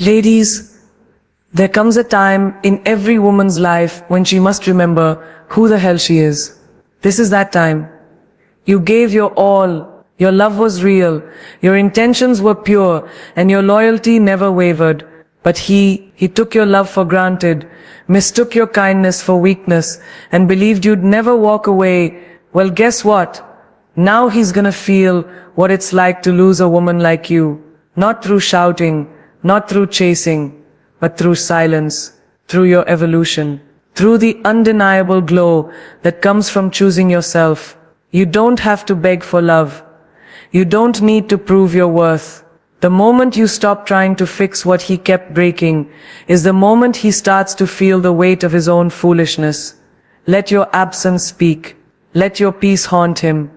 Ladies, there comes a time in every woman's life when she must remember who the hell she is. This is that time. You gave your all, your love was real, your intentions were pure, and your loyalty never wavered. But he took your love for granted, mistook your kindness for weakness, and believed you'd never walk away. Well, guess what? Now he's gonna feel what it's like to lose a woman like you. Not through shouting, not through chasing, but through silence, through your evolution, through the undeniable glow that comes from choosing yourself. You don't have to beg for love. You don't need to prove your worth. The moment you stop trying to fix what he kept breaking is the moment he starts to feel the weight of his own foolishness. Let your absence speak. Let your peace haunt him.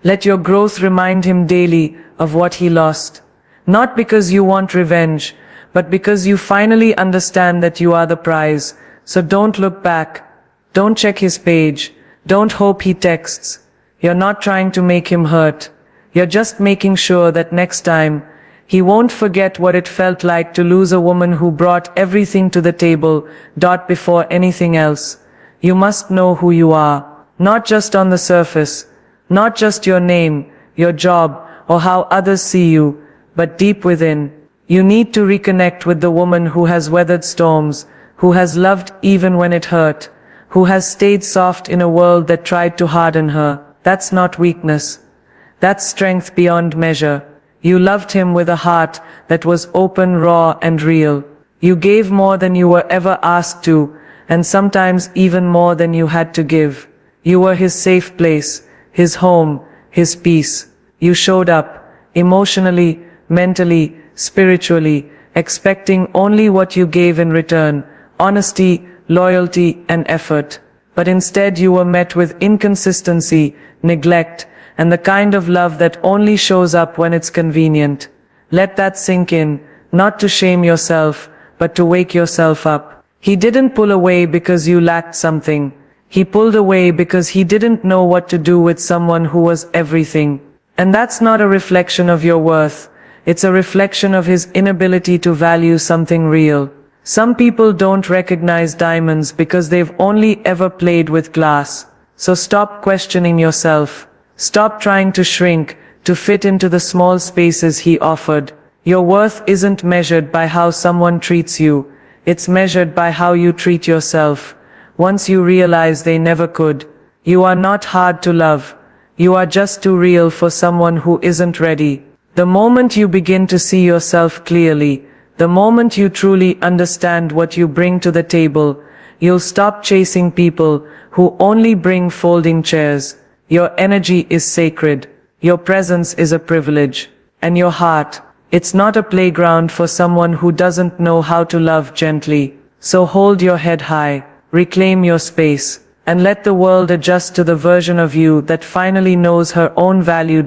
Let your growth remind him daily of what he lost. Not because you want revenge, but because you finally understand that you are the prize. So don't look back. Don't check his page. Don't hope he texts. You're not trying to make him hurt. You're just making sure that next time, he won't forget what it felt like to lose a woman who brought everything to the table, before anything else. You must know who you are, not just on the surface, not just your name, your job, or how others see you, but deep within. You need to reconnect with the woman who has weathered storms, who has loved even when it hurt, who has stayed soft in a world that tried to harden her. That's not weakness. That's strength beyond measure. You loved him with a heart that was open, raw, and real. You gave more than you were ever asked to, and sometimes even more than you had to give. You were his safe place, his home, his peace. You showed up, emotionally, mentally, spiritually, expecting only what you gave in return, honesty, loyalty, and effort. But instead you were met with inconsistency, neglect, and the kind of love that only shows up when it's convenient. Let that sink in, not to shame yourself, but to wake yourself up. He didn't pull away because you lacked something. He pulled away because he didn't know what to do with someone who was everything. And that's not a reflection of your worth. It's a reflection of his inability to value something real. Some people don't recognize diamonds because they've only ever played with glass. So stop questioning yourself. Stop trying to shrink, to fit into the small spaces he offered. Your worth isn't measured by how someone treats you. It's measured by how you treat yourself. Once you realize they never could, you are not hard to love. You are just too real for someone who isn't ready. The moment you begin to see yourself clearly, the moment you truly understand what you bring to the table, you'll stop chasing people who only bring folding chairs. Your energy is sacred. Your presence is a privilege. And your heart, it's not a playground for someone who doesn't know how to love gently. So hold your head high, reclaim your space, and let the world adjust to the version of you that finally knows her own value.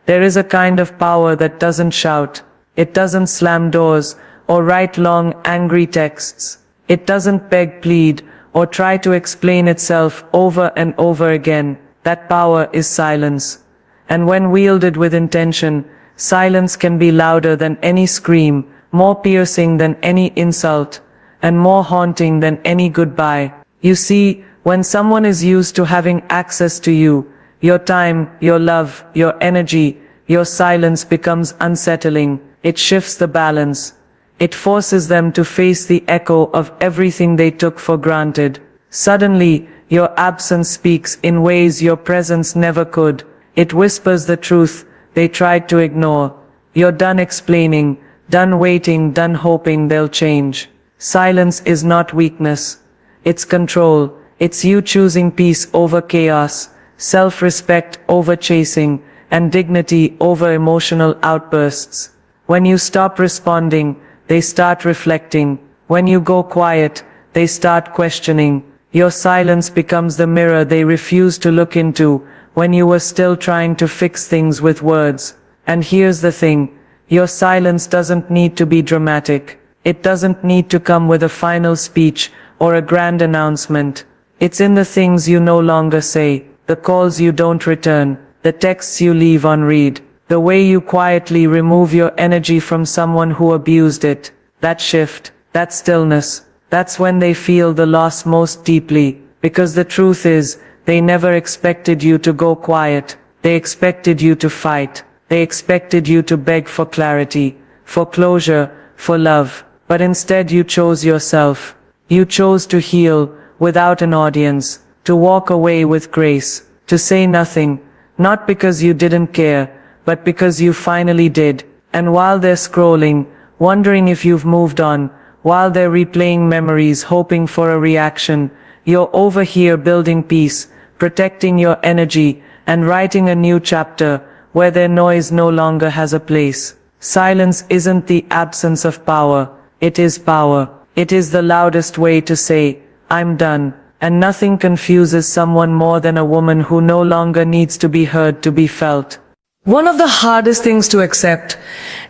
There is a kind of power that doesn't shout. It doesn't slam doors, or write long, angry texts. It doesn't beg, plead, or try to explain itself over and over again. That power is silence. And when wielded with intention, silence can be louder than any scream, more piercing than any insult, and more haunting than any goodbye. You see, when someone is used to having access to you, your time, your love, your energy, your silence becomes unsettling. It shifts the balance. It forces them to face the echo of everything they took for granted. Suddenly, your absence speaks in ways your presence never could. It whispers the truth they tried to ignore. You're done explaining, done waiting, done hoping they'll change. Silence is not weakness. It's control. It's you choosing peace over chaos, self-respect over chasing, and dignity over emotional outbursts. When you stop responding, they start reflecting. When you go quiet, they start questioning. Your silence becomes the mirror they refuse to look into when you were still trying to fix things with words. And here's the thing, your silence doesn't need to be dramatic. It doesn't need to come with a final speech or a grand announcement. It's in the things you no longer say, the calls you don't return, the texts you leave unread, the way you quietly remove your energy from someone who abused it. that shift, that stillness, that's when they feel the loss most deeply, because the truth is, they never expected you to go quiet. They expected you to fight. They expected you to beg for clarity, for closure, for love. But instead you chose yourself. You chose to heal without an audience, to walk away with grace, to say nothing, not because you didn't care, but because you finally did. And while they're scrolling, wondering if you've moved on, while they're replaying memories, hoping for a reaction, you're over here building peace, protecting your energy, and writing a new chapter where their noise no longer has a place. Silence isn't the absence of power, it is power. It is the loudest way to say, I'm done, and nothing confuses someone more than a woman who no longer needs to be heard to be felt. One of the hardest things to accept,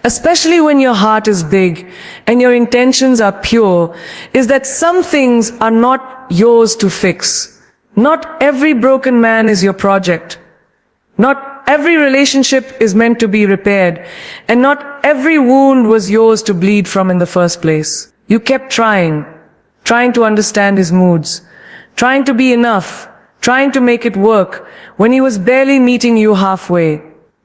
especially when your heart is big and your intentions are pure, is that some things are not yours to fix. Not every broken man is your project. Not every relationship is meant to be repaired, and not every wound was yours to bleed from in the first place. You kept trying to understand his moods, trying to be enough, trying to make it work when he was barely meeting you halfway.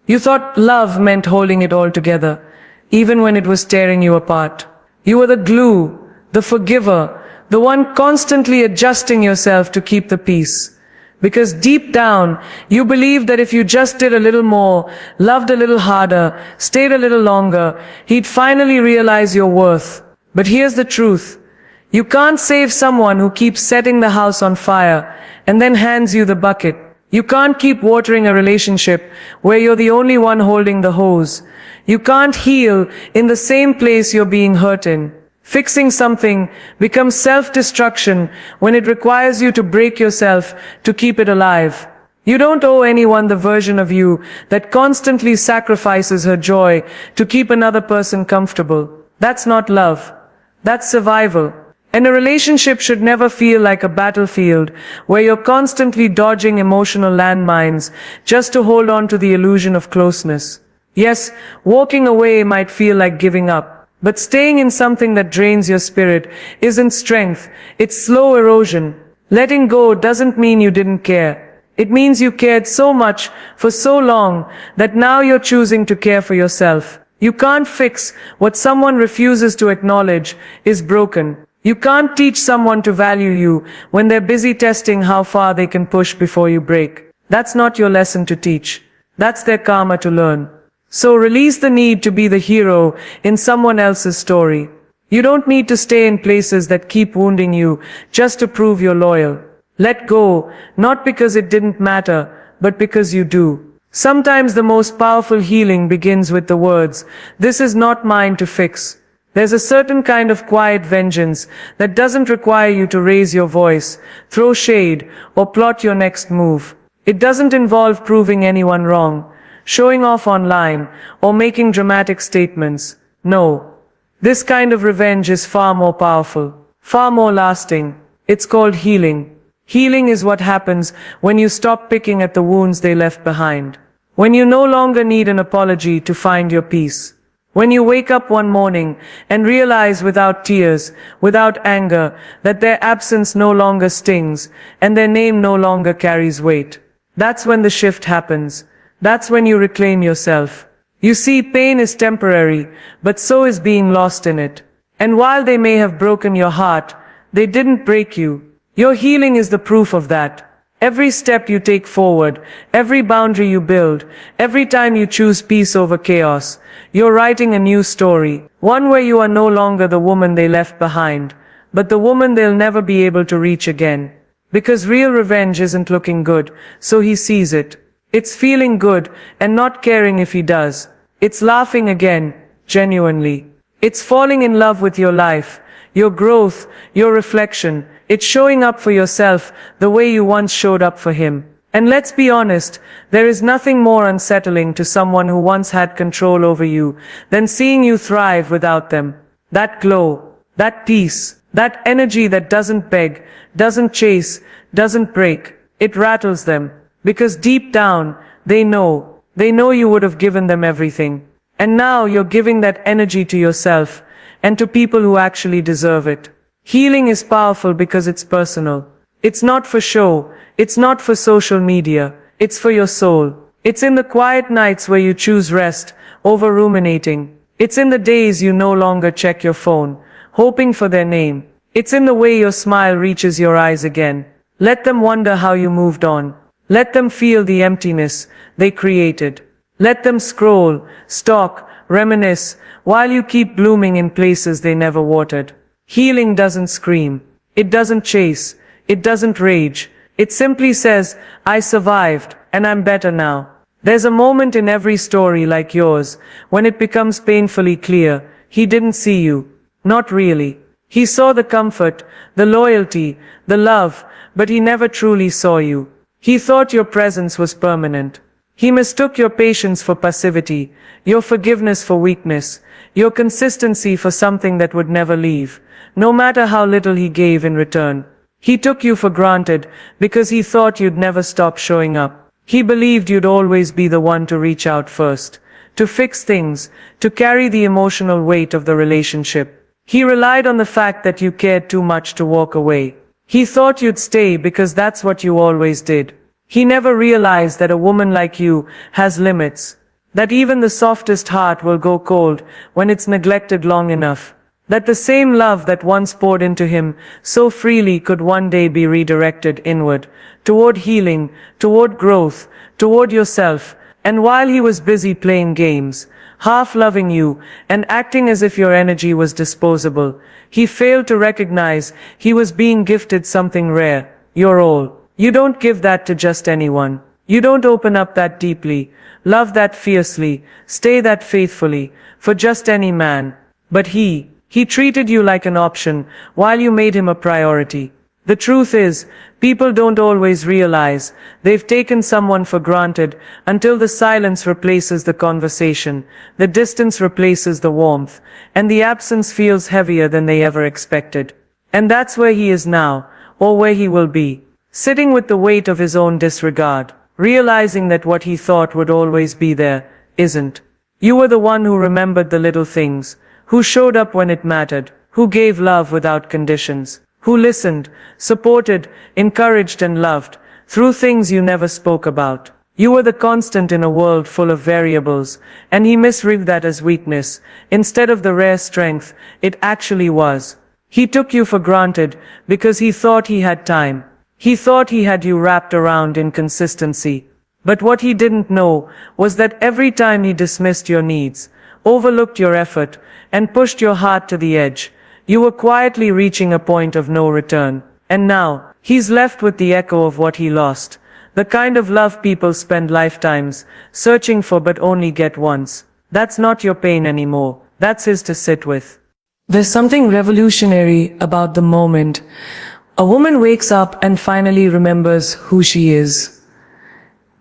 You thought love meant holding it all together, even when it was tearing you apart. You were the glue, the forgiver, the one constantly adjusting yourself to keep the peace. Because deep down, you believed that if you just did a little more, loved a little harder, stayed a little longer, he'd finally realize your worth. But here's the truth. You can't save someone who keeps setting the house on fire and then hands you the bucket. You can't keep watering a relationship where you're the only one holding the hose. You can't heal in the same place you're being hurt in. Fixing something becomes self-destruction when it requires you to break yourself to keep it alive. You don't owe anyone the version of you that constantly sacrifices her joy to keep another person comfortable. That's not love. That's survival. And a relationship should never feel like a battlefield where you're constantly dodging emotional landmines just to hold on to the illusion of closeness. Yes, walking away might feel like giving up, but staying in something that drains your spirit isn't strength, it's slow erosion. Letting go doesn't mean you didn't care. It means you cared so much for so long that now you're choosing to care for yourself. You can't fix what someone refuses to acknowledge is broken. You can't teach someone to value you when they're busy testing how far they can push before you break. That's not your lesson to teach. That's their karma to learn. So release the need to be the hero in someone else's story. You don't need to stay in places that keep wounding you just to prove you're loyal. Let go, not because it didn't matter, but because you do. Sometimes the most powerful healing begins with the words, "This is not mine to fix." There's a certain kind of quiet vengeance that doesn't require you to raise your voice, throw shade, or plot your next move. It doesn't involve proving anyone wrong, showing off online, or making dramatic statements. No. This kind of revenge is far more powerful, far more lasting. It's called healing. Healing is what happens when you stop picking at the wounds they left behind. When you no longer need an apology to find your peace. When you wake up one morning and realize without tears, without anger, that their absence no longer stings and their name no longer carries weight. That's when the shift happens. That's when you reclaim yourself. You see, pain is temporary, but so is being lost in it. And while they may have broken your heart, they didn't break you. Your healing is the proof of that. Every step you take forward, every boundary you build, every time you choose peace over chaos, you're writing a new story, one where you are no longer the woman they left behind, but the woman they'll never be able to reach again. Because real revenge isn't looking good, so he sees it. It's feeling good and not caring if he does. It's laughing again, genuinely. It's falling in love with your life, your growth, your reflection. It's showing up for yourself the way you once showed up for him. And let's be honest, there is nothing more unsettling to someone who once had control over you than seeing you thrive without them. That glow, that peace, that energy that doesn't beg, doesn't chase, doesn't break. It rattles them. Because deep down, they know you would have given them everything. And now you're giving that energy to yourself. and to people who actually deserve it. Healing is powerful because it's personal. It's not for show, it's not for social media, it's for your soul. It's in the quiet nights where you choose rest over ruminating. It's in the days you no longer check your phone, hoping for their name. It's in the way your smile reaches your eyes again. Let them wonder how you moved on. Let them feel the emptiness they created. Let them scroll, stalk, reminisce, while you keep blooming in places they never watered. Healing doesn't scream. It doesn't chase. It doesn't rage. It simply says, I survived, and I'm better now. There's a moment in every story like yours, when it becomes painfully clear, he didn't see you. Not really. He saw the comfort, the loyalty, the love, but he never truly saw you. He thought your presence was permanent. He mistook your patience for passivity, your forgiveness for weakness, your consistency for something that would never leave, no matter how little he gave in return. He took you for granted because he thought you'd never stop showing up. He believed you'd always be the one to reach out first, to fix things, to carry the emotional weight of the relationship. He relied on the fact that you cared too much to walk away. He thought you'd stay because that's what you always did. He never realized that a woman like you has limits, that even the softest heart will go cold when it's neglected long enough, that the same love that once poured into him so freely could one day be redirected inward, toward healing, toward growth, toward yourself. And while he was busy playing games, half loving you, and acting as if your energy was disposable, he failed to recognize he was being gifted something rare, your all. You don't give that to just anyone. You don't open up that deeply, love that fiercely, stay that faithfully, for just any man. But he treated you like an option, while you made him a priority. The truth is, people don't always realize they've taken someone for granted until the silence replaces the conversation, the distance replaces the warmth, and the absence feels heavier than they ever expected. And that's where he is now, or where he will be, sitting with the weight of his own disregard, realizing that what he thought would always be there, isn't. You were the one who remembered the little things, who showed up when it mattered, who gave love without conditions, who listened, supported, encouraged and loved, through things you never spoke about. You were the constant in a world full of variables, and he misread that as weakness, instead of the rare strength it actually was. He took you for granted because he thought he had time. He thought he had you wrapped around in consistency. But what he didn't know was that every time he dismissed your needs, overlooked your effort, and pushed your heart to the edge, you were quietly reaching a point of no return. And now, he's left with the echo of what he lost. The kind of love people spend lifetimes searching for but only get once. That's not your pain anymore. That's his to sit with. There's something revolutionary about the moment a woman wakes up and finally remembers who she is.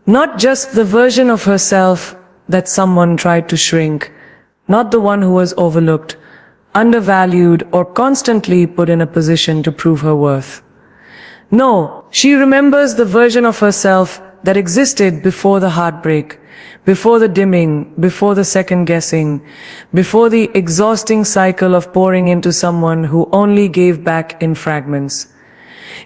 Not just the version of herself that someone tried to shrink, not the one who was overlooked, undervalued, or constantly put in a position to prove her worth. No, she remembers the version of herself that existed before the heartbreak, before the dimming, before the second guessing, before the exhausting cycle of pouring into someone who only gave back in fragments.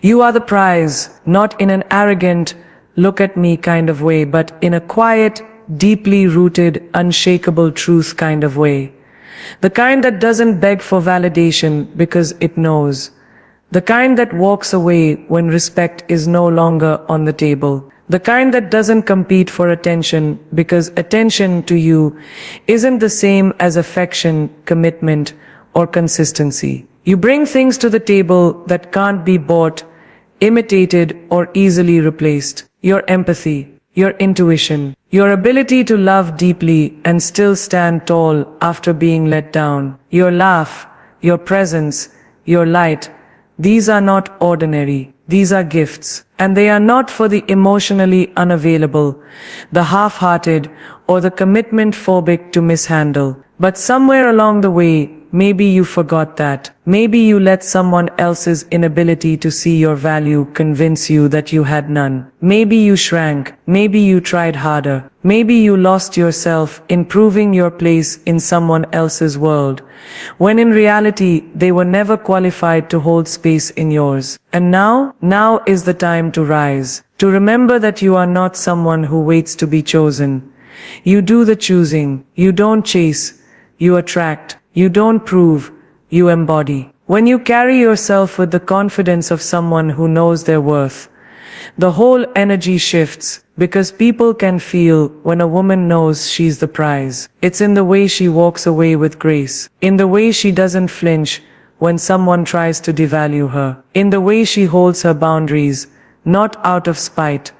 You are the prize, not in an arrogant, look at me kind of way, but in a quiet, deeply rooted, unshakable truth kind of way. The kind that doesn't beg for validation because it knows. The kind that walks away when respect is no longer on the table. The kind that doesn't compete for attention because attention to you isn't the same as affection, commitment, or consistency. You bring things to the table that can't be bought, imitated, or easily replaced. Your empathy, your intuition, your ability to love deeply and still stand tall after being let down, your laugh, your presence, your light. These are not ordinary, these are gifts, and they are not for the emotionally unavailable, the half-hearted, or the commitment-phobic to mishandle. But somewhere along the way, maybe you forgot that. Maybe you let someone else's inability to see your value convince you that you had none. Maybe you shrank. Maybe you tried harder. Maybe you lost yourself in proving your place in someone else's world, when in reality they were never qualified to hold space in yours. And now is the time to rise, to remember that you are not someone who waits to be chosen. You do the choosing. You don't chase. You attract. You don't prove. You embody. When you carry yourself with the confidence of someone who knows their worth, the whole energy shifts, because people can feel when a woman knows she's the prize. It's in the way she walks away with grace, in the way she doesn't flinch when someone tries to devalue her, in the way she holds her boundaries, not out of spite,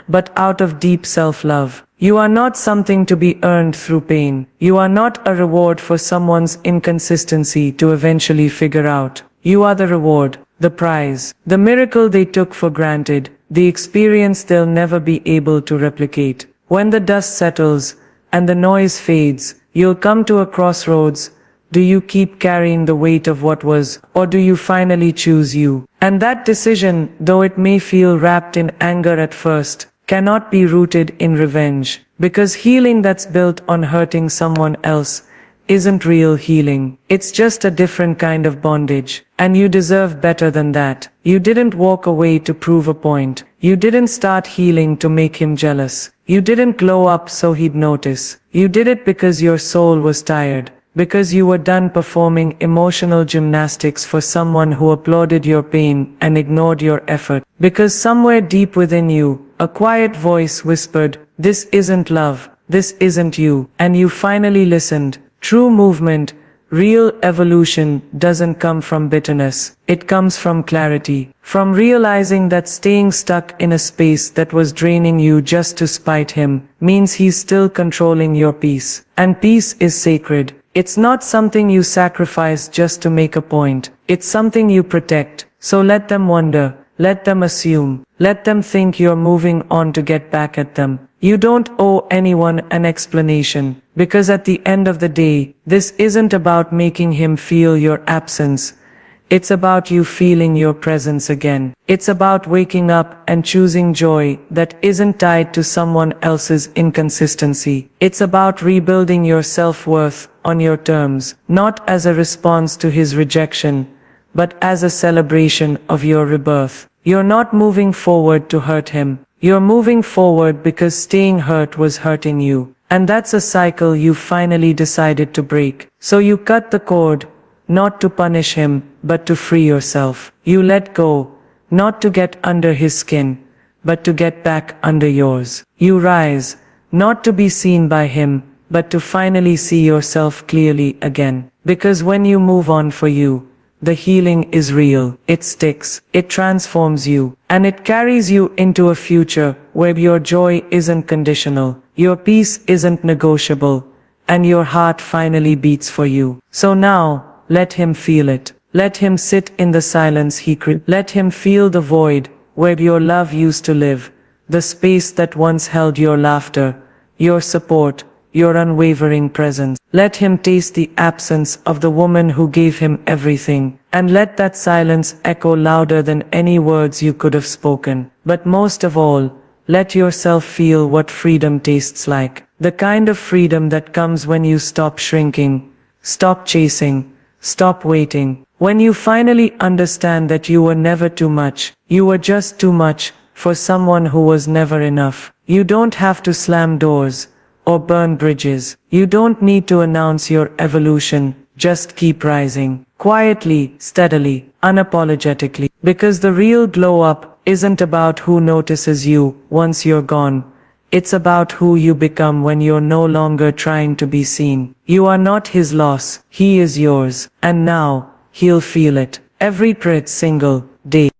but out of deep self-love. You are not something to be earned through pain. You are not a reward for someone's inconsistency to eventually figure out. You are the reward, the prize, the miracle they took for granted, the experience they'll never be able to replicate. When the dust settles and the noise fades, you'll come to a crossroads. Do you keep carrying the weight of what was, or do you finally choose you? And that decision, though it may feel wrapped in anger at first, cannot be rooted in revenge, because healing that's built on hurting someone else isn't real healing. It's just a different kind of bondage, and you deserve better than that. You didn't walk away to prove a point. You didn't start healing to make him jealous. You didn't glow up so he'd notice. You did it because your soul was tired, because you were done performing emotional gymnastics for someone who applauded your pain and ignored your effort, because somewhere deep within you, a quiet voice whispered, "This isn't love, this isn't you," and you finally listened. True movement, real evolution doesn't come from bitterness. It comes from clarity, from realizing that staying stuck in a space that was draining you just to spite him means he's still controlling your peace. And peace is sacred. It's not something you sacrifice just to make a point. It's something you protect. So let them wonder. Let them assume. Let them think you're moving on to get back at them. You don't owe anyone an explanation, because at the end of the day, this isn't about making him feel your absence. It's about you feeling your presence again. It's about waking up and choosing joy that isn't tied to someone else's inconsistency. It's about rebuilding your self-worth on your terms, not as a response to his rejection, but as a celebration of your rebirth. You're not moving forward to hurt him. You're moving forward because staying hurt was hurting you. And that's a cycle you finally decided to break. So you cut the cord, not to punish him, but to free yourself. You let go, not to get under his skin, but to get back under yours. You rise, not to be seen by him, but to finally see yourself clearly again. Because when you move on for you, the healing is real. It sticks. It transforms you. And it carries you into a future where your joy isn't conditional, your peace isn't negotiable, and your heart finally beats for you. So now, let him feel it. Let him sit in the silence he created. Let him feel the void where your love used to live, the space that once held your laughter, your support, your unwavering presence. Let him taste the absence of the woman who gave him everything, and let that silence echo louder than any words you could have spoken. But most of all, let yourself feel what freedom tastes like. The kind of freedom that comes when you stop shrinking, stop chasing, stop waiting. When you finally understand that you were never too much, you were just too much for someone who was never enough. You don't have to slam doors or burn bridges. You don't need to announce your evolution. Just keep rising. Quietly, steadily, unapologetically. Because the real glow up isn't about who notices you once you're gone. It's about who you become when you're no longer trying to be seen. You are not his loss. He is yours. And now, he'll feel it. Every single day.